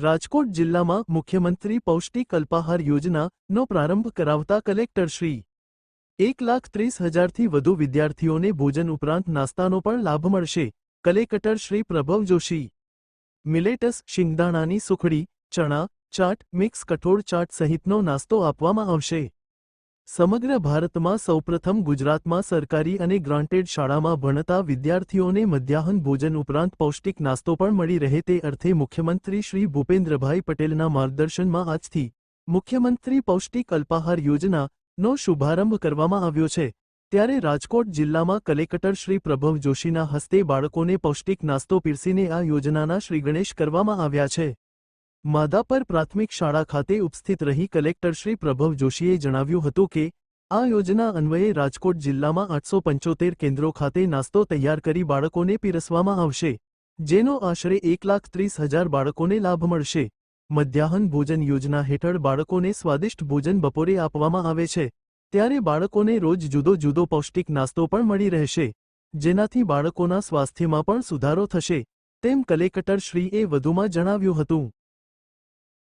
રાજકોટ જિલ્લામાં મુખ્યમંત્રી પૌષ્ટિક અલ્પાહાર યોજનાનો પ્રારંભ કરાવતા કલેક્ટરશ્રી 1,30,000થી વધુ વિદ્યાર્થીઓને ભોજન ઉપરાંત નાસ્તાનો પણ લાભ મળશે. કલેક્ટર શ્રી પ્રભવ જોશી. મિલેટસ, શિંગદાણાની સુખડી, ચણા, ચાટ, મિક્સ કઠોળ ચાટ સહિતનો નાસ્તો આપવામાં આવશે. સમગ્ર ભારતમાં સૌપ્રથમ ગુજરાતમાં સરકારી અને ગ્રાન્ટેડ શાળામાં ભણતા વિદ્યાર્થીઓને મધ્યાહન ભોજન ઉપરાંત પૌષ્ટિક નાસ્તો પણ મળી રહે તે અર્થે મુખ્યમંત્રી શ્રી ભૂપેન્દ્રભાઈ પટેલના માર્ગદર્શનમાં આજથી મુખ્યમંત્રી પૌષ્ટિક અલ્પાહાર યોજનાનો શુભારંભ કરવામાં આવ્યો છે. ત્યારે રાજકોટ જિલ્લામાં કલેક્ટર શ્રી પ્રભવ જોશીના હસ્તે બાળકોને પૌષ્ટિક નાસ્તો પીરસીને આ યોજનાના શ્રીગણેશ કરવામાં આવ્યા છે. માધાપર પ્રાથમિક શાળા ખાતે ઉપસ્થિત રહી કલેક્ટર શ્રી પ્રભવ જોશીએ જણાવ્યું હતું કે આ યોજના અન્વયે રાજકોટ જિલ્લામાં 875 કેન્દ્રો ખાતે નાસ્તો તૈયાર કરી બાળકોને પીરસવામાં આવશે, જેનો આશરે 1,30,000 બાળકોને લાભ મળશે. મધ્યાહન ભોજન યોજના હેઠળ બાળકોને સ્વાદિષ્ટ ભોજન બપોરે આપવામાં આવે છે, ત્યારે બાળકોને રોજ જુદો જુદો પૌષ્ટિક નાસ્તો પણ મળી રહેશે, જેનાથી બાળકોના સ્વાસ્થ્યમાં પણ સુધારો થશે, તેમ કલેક્ટર શ્રીએ વધુમાં જણાવ્યું હતું.